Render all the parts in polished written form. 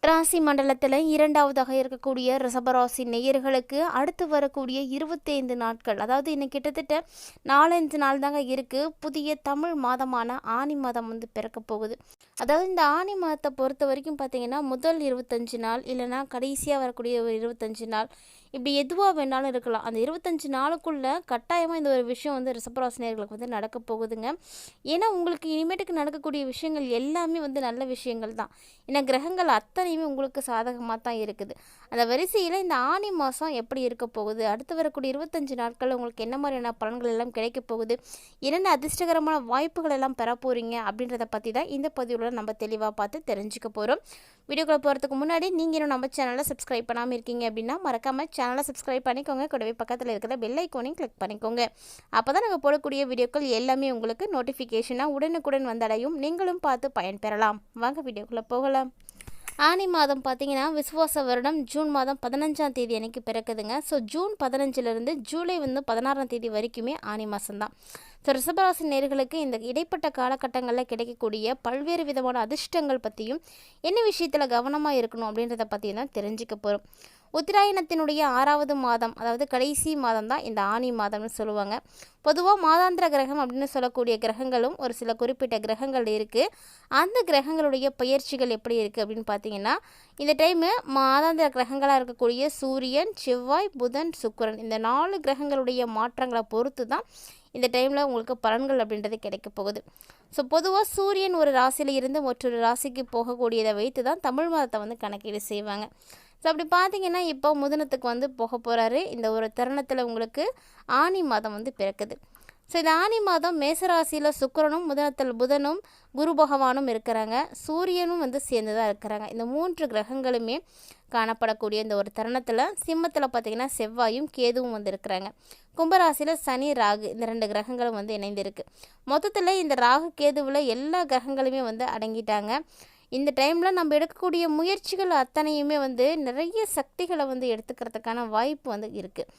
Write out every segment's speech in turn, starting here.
ராசி மண்டலத்தில் இரண்டாவதாக இருக்கக்கூடிய ரிஷபராசி நேயர்களுக்கு அடுத்து வரக்கூடிய 25 நாட்கள், அதாவது இன்னும் கிட்டத்தட்ட 4-5 நாள் தாங்க இருக்குது. புதிய தமிழ் மாதமான ஆனி மாதம் பிறக்க போகுது. அதாவது இந்த ஆனி மாதத்தை பொறுத்த வரைக்கும் பார்த்தீங்கன்னா முதல் 25 நாள் இல்லைனா கடைசியாக வரக்கூடிய ஒரு 25 நாள், இப்படி எதுவாக வேணாலும் இருக்கலாம். அந்த 25 நாளுக்குள்ளே கட்டாயமாக இந்த ஒரு விஷயம் ரிஷபராசி நேயர்களுக்கு நடக்க போகுதுங்க. ஏன்னா உங்களுக்கு இனிமேட்டுக்கு நடக்கக்கூடிய விஷயங்கள் எல்லாமே நல்ல விஷயங்கள் தான். ஏன்னா கிரகங்கள் அத்தனையுமே உங்களுக்கு சாதகமாக தான் இருக்குது. அந்த வரிசையில் இந்த ஆனி மாதம் எப்படி இருக்க போகுது, அடுத்து வரக்கூடிய 25 நாட்கள் உங்களுக்கு என்ன மாதிரியான பலன்கள் எல்லாம் கிடைக்க போகுது, என்னென்ன அதிர்ஷ்டகரமான வாய்ப்புகள் எல்லாம் பெற போகிறீங்க அப்படின்றத பற்றி தான் இந்த பதிவில் நம்ம தெளிவாக பார்த்து தெரிஞ்சுக்க போகிறோம். வீடியோக்குள்ளே போகிறதுக்கு முன்னாடி நீங்கள் இன்னும் நம்ம சேனலை சப்ஸ்கிரைப் பண்ணாமல் இருக்கீங்க அப்படின்னா மறக்காமல் சேனலை சப்ஸ்கிரைப் பண்ணிக்கோங்க. கூடவே பக்கத்தில் இருக்கிற பெல் ஐக்கானையும் கிளிக் பண்ணிக்கோங்க. அப்போ தான் நாங்கள் போடக்கூடிய வீடியோக்கள் எல்லாமே உங்களுக்கு நோட்டிஃபிகேஷனாக உடனுக்குடன் வந்தடையும். நீங்களும் பார்த்து பயன்பெறலாம். வாங்க வீடியோக்குள்ளே போகலாம். ஆனி மாதம் பார்த்தீங்கன்னா விசுவாச வருடம் ஜூன் மாதம் 15ஆம் தேதி அன்றைக்கி பிறக்குதுங்க. ஸோ ஜூன் 15லேருந்து ஜூலை 16ஆம் தேதி வரைக்குமே ஆனி மாதம்தான். ஸோ ரிஷபராசி நேயர்களுக்கு இந்த இடைப்பட்ட காலகட்டங்களில் கிடைக்கக்கூடிய பல்வேறு விதமான அதிர்ஷ்டங்கள் பற்றியும் என்ன விஷயத்தில் கவனமாக இருக்கணும் அப்படின்றத பற்றியும் தான் தெரிஞ்சுக்க போகிறோம். உத்திராயணத்தினுடைய 6வது மாதம், அதாவது கடைசி மாதம் தான் இந்த ஆனி மாதம்னு சொல்லுவாங்க. பொதுவாக மாதாந்திர கிரகம் அப்படின்னு சொல்லக்கூடிய கிரகங்களும் ஒரு சில குறிப்பிட்ட கிரகங்கள் இருக்குது. அந்த கிரகங்களுடைய பயிற்சிகள் எப்படி இருக்குது அப்படின்னு பார்த்தீங்கன்னா, இந்த டைமு மாதாந்திர கிரகங்களாக இருக்கக்கூடிய சூரியன், செவ்வாய், புதன், சுக்கிரன் இந்த 4 கிரகங்களுடைய மாற்றங்களை பொறுத்து தான் இந்த டைமில் உங்களுக்கு பலன்கள் அப்படின்றது கிடைக்க போகுது. ஸோ பொதுவாக சூரியன் ஒரு ராசியில் இருந்து மற்றொரு ராசிக்கு போகக்கூடியதை வைத்து தான் தமிழ் மாதத்தை கணக்கீடு செய்வாங்க. ஸோ அப்படி பார்த்தீங்கன்னா இப்போ முதனத்துக்கு போக போகிறாரு. இந்த ஒரு தருணத்தில் உங்களுக்கு ஆனி மாதம் பிறக்குது. ஸோ இந்த ஆனி மாதம் மேசராசியில் சுக்கிரனும் முதனத்தில் புதனும் குரு பகவானும் இருக்கிறாங்க. சூரியனும் சேர்ந்து தான் இருக்கிறாங்க. இந்த 3 கிரகங்களுமே காணப்படக்கூடிய இந்த ஒரு தருணத்தில் சிம்மத்தில் பார்த்திங்கன்னா செவ்வாயும் கேதுவும் இருக்கிறாங்க. கும்பராசியில் சனி, ராகு இந்த 2 கிரகங்களும் இணைந்திருக்கு. மொத்தத்தில் இந்த ராகு கேதுவில் எல்லா கிரகங்களுமே அடங்கிட்டாங்க. இந்த டைமில் நம்ம எடுக்கக்கூடிய முயற்சிகள் அத்தனையுமே நிறைய சக்திகளை எடுத்துக்கிறதுக்கான வாய்ப்பு இருக்குது.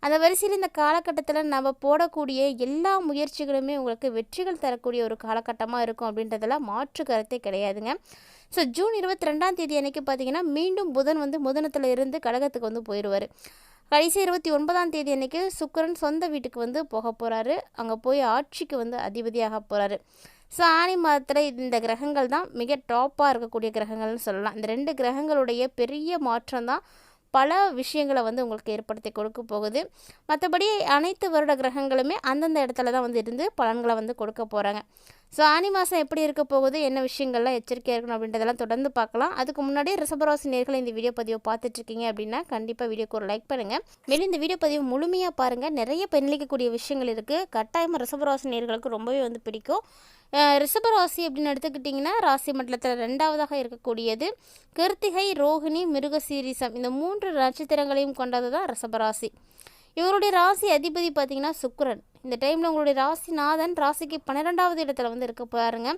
அந்த வரிசையில் இந்த காலகட்டத்தில் நம்ம போடக்கூடிய எல்லா முயற்சிகளுமே உங்களுக்கு வெற்றிகள் தரக்கூடிய ஒரு காலகட்டமாக இருக்கும் அப்படின்றதெல்லாம் மாற்று கருத்தே கிடையாதுங்க. ஸோ ஜூன் 22ஆம் தேதி அன்றைக்கி பார்த்திங்கன்னா மீண்டும் புதன் முதனத்தில் இருந்து கடகத்துக்கு போயிடுவார். கடைசி 29ஆம் தேதி அன்றைக்கி சுக்கிரன் சொந்த வீட்டுக்கு போக போகிறாரு. அங்கே போய் ஆட்சிக்கு அதிபதியாக போகிறாரு. ஸோ ஆனி மாதத்தில் இந்த கிரகங்கள் தான் மிக டாப்பாக இருக்கக்கூடிய கிரகங்கள்னு சொல்லலாம். இந்த 2 கிரகங்களுடைய பெரிய மாற்றம் தான் பல விஷயங்களை உங்களுக்கு ஏற்படுத்தி கொடுக்க போகுது. மற்றபடி அனைத்து வருட கிரகங்களுமே அந்தந்த இடத்துல தான் இருந்து பலன்களை கொடுக்க போகிறாங்க. ஸோ ஆனி மாதம் எப்படி இருக்க போகுது, என்ன விஷயங்கள்லாம் எச்சரிக்கையாக இருக்கணும் அப்படின்றதெல்லாம் தொடர்ந்து பார்க்கலாம். அதுக்கு முன்னாடி ரிஷபராசி நேயர்கள் இந்த வீடியோ பதிவை பார்த்துட்ருக்கீங்க அப்படின்னா கண்டிப்பாக வீடியோக்கு ஒரு லைக் பண்ணுங்கள். மேலும் இந்த வீடியோ பதிவு முழுமையாக பாருங்கள். நிறைய பயனளிக்கக்கூடிய விஷயங்கள் இருக்குது. கட்டாயமாக ரிஷபராசி நேயர்களுக்கு ரொம்பவே பிடிக்கும். ரிஷபராசி அப்படின்னு எடுத்துக்கிட்டிங்கன்னா ராசி மண்டலத்தில் 2ஆவதாக இருக்கக்கூடியது கிருத்திகை, ரோகிணி, மிருகசீரிசம் இந்த 3 நட்சத்திரங்களையும் கொண்டது தான் ரிஷபராசி. இவருடைய ராசி அதிபதி பார்த்திங்கன்னா சுக்கிரன். இந்த டைமில் உங்களுடைய ராசிநாதன் ராசிக்கு 12ஆவது இடத்துல இருக்க போகிறாருங்க.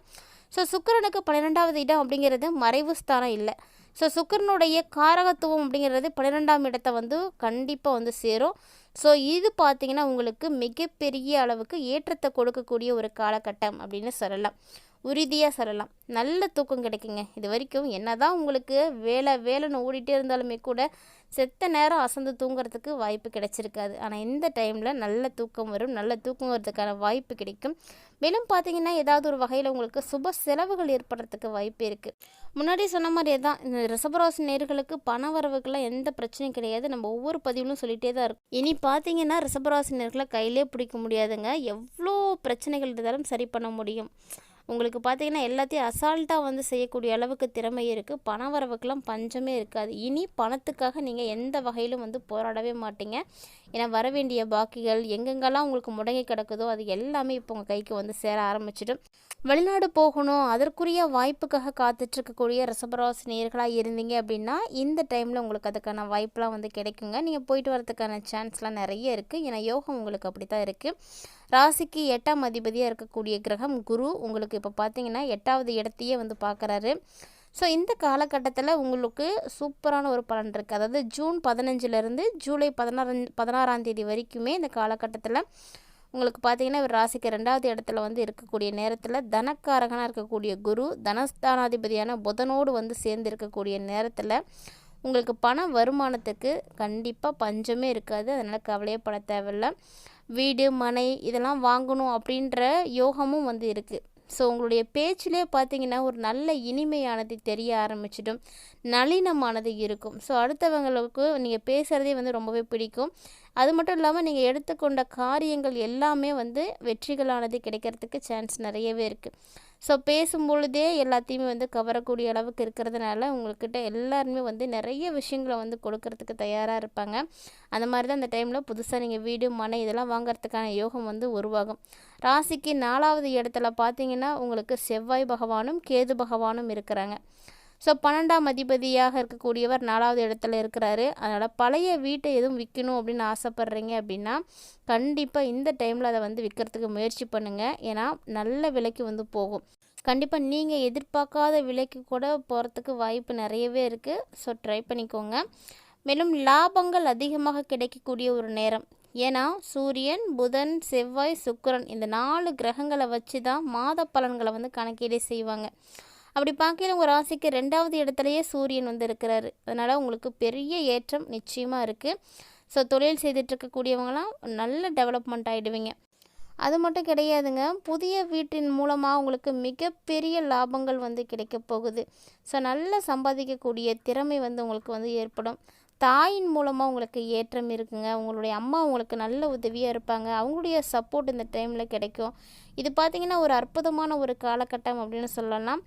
ஸோ சுக்கிரனுக்கு 12ஆவது இடம் அப்படிங்கிறது மறைவு ஸ்தானம் இல்லை. ஸோ சுக்கிரனுடைய காரகத்துவம் அப்படிங்கிறது 12ஆம் இடத்தை கண்டிப்பாக சேரும். ஸோ இது பார்த்திங்கன்னா உங்களுக்கு மிகப்பெரிய அளவுக்கு ஏற்றத்தை கொடுக்கக்கூடிய ஒரு காலகட்டம் அப்படின்னு சொல்லலாம், உறுதியாக சொல்லலாம். நல்ல தூக்கம் கிடைக்குங்க. இது வரைக்கும் என்ன தான் உங்களுக்கு வேலைன்னு ஓடிட்டே இருந்தாலுமே கூட செத்த நேரம் அசந்து தூங்குறதுக்கு வாய்ப்பு கிடைச்சிருக்காது. ஆனால் இந்த டைமில் நல்ல தூக்கம் வரும். நல்ல தூக்கம் வரதுக்கான வாய்ப்பு கிடைக்கும். மேலும் பார்த்திங்கன்னா ஏதாவது ஒரு வகையில் உங்களுக்கு சுப செலவுகள் ஏற்படுறதுக்கு வாய்ப்பு இருக்குது. முன்னாடி சொன்ன மாதிரியே தான் இந்த ரிஷபராசி நேயர்களுக்கு பண வரவுக்கெல்லாம் எந்த பிரச்சனையும் கிடையாது. நம்ம ஒவ்வொரு பதிவிலும் சொல்லிகிட்டே தான் இருக்கும். இனி பார்த்திங்கன்னா ரிஷபராசி நேயர்களை கையிலே பிடிக்க முடியாதுங்க. எவ்வளோ பிரச்சனைகள் இருந்தாலும் சரி பண்ண முடியும். உங்களுக்கு பார்த்திங்கன்னா எல்லாத்தையும் அசால்ட்டாக செய்யக்கூடிய அளவுக்கு திறமை இருக்குது. பண வரவுக்கெல்லாம் பஞ்சமே இருக்காது. இனி பணத்துக்காக நீங்கள் எந்த வகையிலும் போராடவே மாட்டீங்க. ஏன்னா வர வேண்டிய பாக்கிகள் எங்கெங்கெல்லாம் உங்களுக்கு முடங்கி கிடக்குதோ அது எல்லாமே இப்போ உங்கள் கைக்கு சேர ஆரம்பிச்சிடும். வெளிநாடு போகணும் அதற்குரிய வாய்ப்புக்காக காத்துட்ருக்கக்கூடிய ரிஷபராசி நேயர்களாக இருந்தீங்க அப்படின்னா இந்த டைமில் உங்களுக்கு அதுக்கான வாய்ப்பெலாம் கிடைக்குங்க. நீங்கள் போயிட்டு வரதுக்கான சான்ஸ்லாம் நிறைய இருக்குது. ஏன்னா யோகம் உங்களுக்கு அப்படி தான் இருக்குது. ராசிக்கு 8ஆம் அதிபதியாக இருக்கக்கூடிய கிரகம் குரு உங்களுக்கு இப்போ பார்த்தீங்கன்னா 8ஆவது இடத்தையே பார்க்குறாரு. ஸோ இந்த காலகட்டத்தில் உங்களுக்கு சூப்பரான ஒரு பலன் இருக்குது. அதாவது ஜூன் 15லேருந்து ஜூலை 16ஆம் தேதி வரைக்குமே இந்த காலகட்டத்தில் உங்களுக்கு பார்த்தீங்கன்னா ஒரு ராசிக்கு 2வது இடத்துல வந்து இருக்கக்கூடிய நேரத்தில் தனக்காரகனாக இருக்கக்கூடிய குரு தனஸ்தானாதிபதியான புதனோடு வந்து சேர்ந்து இருக்கக்கூடிய நேரத்தில் உங்களுக்கு பண வருமானத்துக்கு கண்டிப்பாக பஞ்சமே இருக்காது. அதனால் கவலையே பட தேவையில்ல. வீடு மனை இதெல்லாம் வாங்கணும் அப்படின்ற யோகமும் வந்து இருக்குது. ஸோ உங்களுடைய பேச்சிலே பார்த்தீங்கன்னா ஒரு நல்ல இனிமையானது தெரிய ஆரம்பிச்சிடும், நளினமானது இருக்கும். ஸோ அடுத்தவங்களுக்கு நீங்கள் பேசுகிறதே வந்து ரொம்பவே பிடிக்கும். அது மட்டும் இல்லாமல் நீங்கள் எடுத்துக்கொண்ட காரியங்கள் எல்லாமே வந்து வெற்றிகளானது கிடைக்கிறதுக்கு சான்ஸ் நிறையவே இருக்குது. ஸோ பேசும்பொழுதே எல்லாத்தையுமே வந்து கவரக்கூடிய அளவுக்கு இருக்கிறதுனால உங்கள்கிட்ட எல்லாருமே வந்து நிறைய விஷயங்களை வந்து கொடுக்கறதுக்கு தயாராக இருப்பாங்க. அந்த மாதிரி தான் அந்த டைமில் புதுசாக நீங்கள் வீடு மனை இதெல்லாம் வாங்கிறதுக்கான யோகம் வந்து உருவாகும். ராசிக்கு 4வது இடத்துல பார்த்தீங்கன்னா உங்களுக்கு செவ்வாய் பகவானும் கேது பகவானும் இருக்கிறாங்க. ஸோ 12ஆம் அதிபதியாக இருக்கக்கூடியவர் 4வது இடத்துல இருக்கிறாரு. அதனால் பழைய வீட்டை எதுவும் விற்கணும் அப்படின்னு ஆசைப்பட்றீங்க அப்படின்னா கண்டிப்பாக இந்த டைமில் அதை வந்து விற்கிறதுக்கு முயற்சி பண்ணுங்கள். ஏன்னா நல்ல விலைக்கு வந்து போகும். கண்டிப்பாக நீங்கள் எதிர்பார்க்காத விலைக்கு கூட போகிறதுக்கு வாய்ப்பு நிறையவே இருக்குது. ஸோ ட்ரை பண்ணிக்கோங்க. மேலும் லாபங்கள் அதிகமாக கிடைக்கக்கூடிய ஒரு நேரம். ஏன்னா சூரியன், புதன், செவ்வாய், சுக்கிரன் இந்த 4 கிரகங்களை வச்சு தான் மாத பலன்களை வந்து கணக்கீடே செய்வாங்க. அப்படி பார்க்கையில உங்கள் ராசிக்கு 2வது இடத்துலையே சூரியன் வந்து இருக்கிறாரு. அதனால் உங்களுக்கு பெரிய ஏற்றம் நிச்சயமாக இருக்குது. ஸோ தொழில் செய்துட்ருக்கக்கூடியவங்களாம் நல்ல டெவலப்மெண்ட் ஆகிடுவீங்க. அது மட்டும் கிடையாதுங்க, புதிய வீட்டின் மூலமாக உங்களுக்கு மிகப்பெரிய லாபங்கள் வந்து கிடைக்க போகுது. ஸோ நல்லா சம்பாதிக்கக்கூடிய திறமை வந்து உங்களுக்கு வந்து ஏற்படும். தாயின் மூலமாக உங்களுக்கு ஏற்றம் இருக்குங்க. உங்களுடைய அம்மா உங்களுக்கு நல்ல உதவியாக இருப்பாங்க. அவங்களுடைய சப்போர்ட் இந்த டைமில் கிடைக்கும். இது பார்த்திங்கன்னா ஒரு அற்புதமான ஒரு காலகட்டம் அப்படின்னு சொல்லலாம்.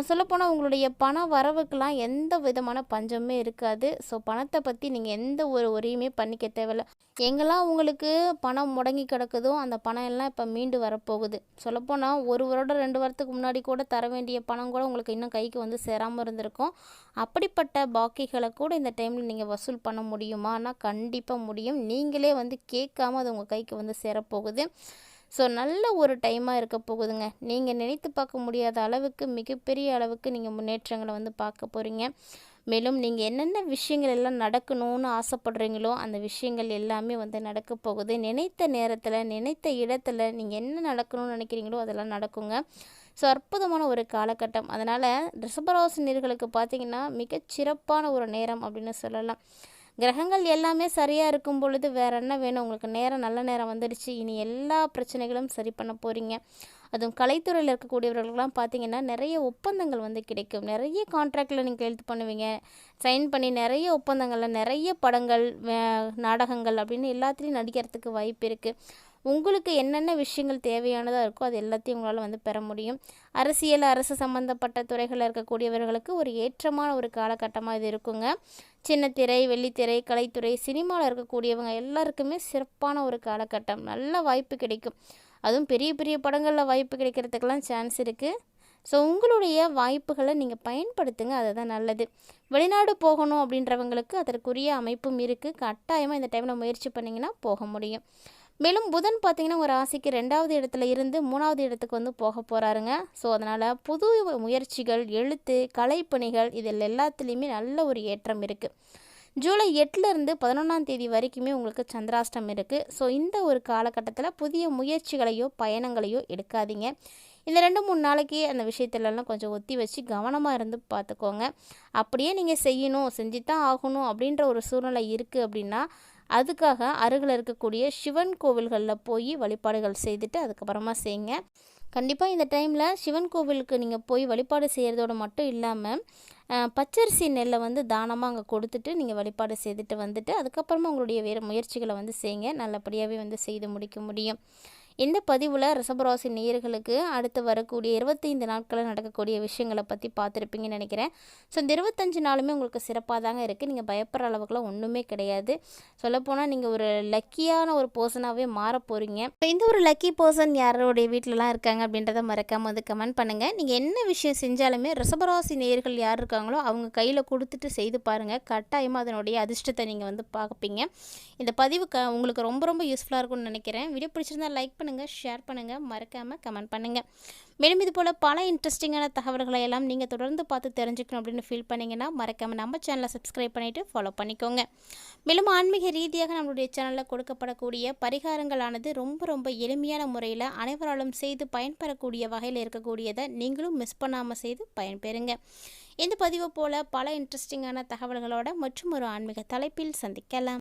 சொல்லப்போனால் உங்களுடைய பண வரவுக்கெலாம் எந்த விதமான பஞ்சமே இருக்காது. ஸோ பணத்தை பற்றி நீங்கள் எந்த ஒரு உரையுமே பண்ணிக்க தேவையில்லை. எங்கெல்லாம் உங்களுக்கு பணம் முடங்கி கிடக்குதோ அந்த பணம் எல்லாம் இப்போ மீண்டு வரப்போகுது. சொல்லப்போனால் 1 வருடம் 2 வருடத்துக்கு முன்னாடி கூட தர வேண்டிய பணம் கூட உங்களுக்கு இன்னும் கைக்கு வந்து சேராமல் இருந்திருக்கும். அப்படிப்பட்ட பாக்கிகளை கூட இந்த டைமில் நீங்கள் வசூல் பண்ண முடியுமானா கண்டிப்பாக முடியும். நீங்களே வந்து கேட்காம அது உங்கள் கைக்கு வந்து சேரப்போகுது. ஸோ நல்ல ஒரு டைமாக இருக்க போகுதுங்க. நீங்கள் நினைத்து பார்க்க முடியாத அளவுக்கு மிகப்பெரிய அளவுக்கு நீங்கள் முன்னேற்றங்களை வந்து பார்க்க போகிறீங்க. மேலும் நீங்கள் என்னென்ன விஷயங்கள் எல்லாம் நடக்கணும்னு ஆசைப்படுறீங்களோ அந்த விஷயங்கள் எல்லாமே வந்து நடக்க போகுது. நினைத்த நேரத்தில் நினைத்த இடத்துல நீங்கள் என்ன நடக்கணும்னு நினைக்கிறீங்களோ அதெல்லாம் நடக்குங்க. ஸோ அற்புதமான ஒரு காலகட்டம். அதனால் ரிஷபராசினியர்களுக்கு பார்த்திங்கன்னா மிகச்சிறப்பான ஒரு நேரம் அப்படின்னு சொல்லலாம். கிரகங்கள் எல்லாமே சரியாக இருக்கும் பொழுது வேறு என்ன வேணும், உங்களுக்கு நேரம் நல்ல நேரம் வந்துடுச்சு. இனி எல்லா பிரச்சனைகளும் சரி பண்ண போகிறீங்க. அதுவும் கலைத்துறையில் இருக்கக்கூடியவர்களுக்கெல்லாம் பார்த்திங்கன்னா நிறைய ஒப்பந்தங்கள் வந்து கிடைக்கும். நிறைய கான்ட்ராக்டில் நீங்கள் எழுத்து பண்ணுவீங்க, சைன் பண்ணி நிறைய ஒப்பந்தங்களில் நிறைய படங்கள் நாடகங்கள் அப்படின்னு எல்லாத்துலேயும் நடிக்கிறதுக்கு வாய்ப்பு இருக்குது. உங்களுக்கு என்னென்ன விஷயங்கள் தேவையானதாக இருக்கோ அது எல்லாத்தையும் உங்களால் வந்து பெற முடியும். அரசியல் அரசு சம்மந்தப்பட்ட துறைகளில் இருக்கக்கூடியவர்களுக்கு ஒரு ஏற்றமான ஒரு காலகட்டமாக இது இருக்குங்க. சின்னத்திரை, வெள்ளித்திரை, கலைத்துறை, சினிமாவில் இருக்கக்கூடியவங்க எல்லாருக்குமே சிறப்பான ஒரு காலகட்டம். நல்ல வாய்ப்பு கிடைக்கும். அதுவும் பெரிய பெரிய படங்களில் வாய்ப்பு கிடைக்கிறதுக்கெல்லாம் சான்ஸ் இருக்குது. ஸோ உங்களுடைய வாய்ப்புகளை நீங்கள் பயன்படுத்துங்க, அதுதான் நல்லது. வெளிநாடு போகணும் அப்படின்றவங்களுக்கு அதற்குரிய அமைப்பும் இருக்குது. கட்டாயமாக இந்த டைமில் முயற்சி பண்ணிங்கன்னா போக முடியும். மேலும் புதன் பார்த்திங்கன்னா ஒரு ராசிக்கு 2வது இடத்துல இருந்து 3வது இடத்துக்கு வந்து போக போகிறாருங்க. ஸோ அதனால் புது முயற்சிகள், எழுத்து, கலைப்பணிகள் இதில் எல்லாத்துலேயுமே நல்ல ஒரு ஏற்றம் இருக்குது. ஜூலை 8லேருந்து 11ஆம் தேதி வரைக்குமே உங்களுக்கு சந்திராஷ்டம் இருக்குது. ஸோ இந்த ஒரு காலகட்டத்தில் புதிய முயற்சிகளையோ பயணங்களையோ எடுக்காதீங்க. இந்த 2-3 நாளைக்கு அந்த விஷயத்துலலாம் கொஞ்சம் ஒத்தி வச்சு கவனமாக இருந்து பார்த்துக்கோங்க. அப்படியே நீங்கள் செஞ்சு தான் ஆகணும் அப்படின்ற ஒரு சூழ்நிலை இருக்குது அப்படின்னா அதுக்காக அருகில் இருக்கக்கூடிய சிவன் கோவில்களில் போய் வழிபாடுகள் செய்துட்டு அதுக்கப்புறமா செய்யுங்க. கண்டிப்பாக இந்த டைமில் சிவன் கோவிலுக்கு நீங்கள் போய் வழிபாடு செய்கிறதோடு மட்டும் இல்லாமல் பச்சரிசி நெல்லை வந்து தானமாக அங்கே கொடுத்துட்டு நீங்கள் வழிபாடு செய்துட்டு வந்துட்டு அதுக்கப்புறமா உங்களுடைய வேறு முயற்சிகளை வந்து செய்யுங்க. நல்லபடியாகவே வந்து செய்து முடிக்க முடியும். இந்த பதிவில் ரிஷபராசி நேயர்களுக்கு அடுத்து வரக்கூடிய 25 நாட்களில் நடக்கக்கூடிய விஷயங்களை பற்றி பார்த்துருப்பீங்கன்னு நினைக்கிறேன். ஸோ இந்த 25 நாளுமே உங்களுக்கு சிறப்பாக தாங்க இருக்குது. நீங்கள் பயப்படுற அளவுக்குலாம் ஒன்றுமே கிடையாது. சொல்லப்போனால் நீங்கள் ஒரு லக்கியான ஒரு பர்சனாகவே மாற போகிறீங்க. இந்த ஒரு லக்கி பர்சன் யாரோடைய வீட்டிலலாம் இருக்காங்க அப்படின்றத மறக்காமல் வந்து கமெண்ட் பண்ணுங்கள். நீங்கள் என்ன விஷயம் செஞ்சாலுமே ரிஷபராசி நேயர்கள் யார் இருக்காங்களோ அவங்க கையில் கொடுத்துட்டு செய்து பாருங்கள். கட்டாயமாக அதனுடைய அதிர்ஷ்டத்தை நீங்கள் வந்து பார்ப்பீங்க. இந்த பதிவு உங்களுக்கு ரொம்ப ரொம்ப யூஸ்ஃபுல்லாக இருக்கும்னு நினைக்கிறேன். வீடியோ பிடிச்சிருந்தா லைக் பண்ணுங்கள், ஷேர் பண்ணுங்கள், மறக்காமல் கமெண்ட் பண்ணுங்கள். மேலும் இது போல் பல இன்ட்ரெஸ்டிங்கான தகவல்களை எல்லாம் நீங்கள் தொடர்ந்து பார்த்து தெரிஞ்சுக்கணும் அப்படின்னு ஃபீல் பண்ணிங்கன்னா மறக்காமல் நம்ம சேனலை சப்ஸ்கிரைப் பண்ணிவிட்டு ஃபாலோ பண்ணிக்கோங்க. மேலும் ஆன்மீக ரீதியாக நம்மளுடைய சேனலில் கொடுக்கப்படக்கூடிய பரிகாரங்களானது ரொம்ப ரொம்ப எளிமையான முறையில் அனைவராலும் செய்து பயன்பெறக்கூடிய வகையில் இருக்கக்கூடியதை நீங்களும் மிஸ் பண்ணாமல் செய்து பயன்பெறுங்க. இந்த பதிவு போல் பல இன்ட்ரெஸ்டிங்கான தகவல்களோட மற்றும் ஒரு ஆன்மீக தலைப்பில் சந்திக்கலாம்.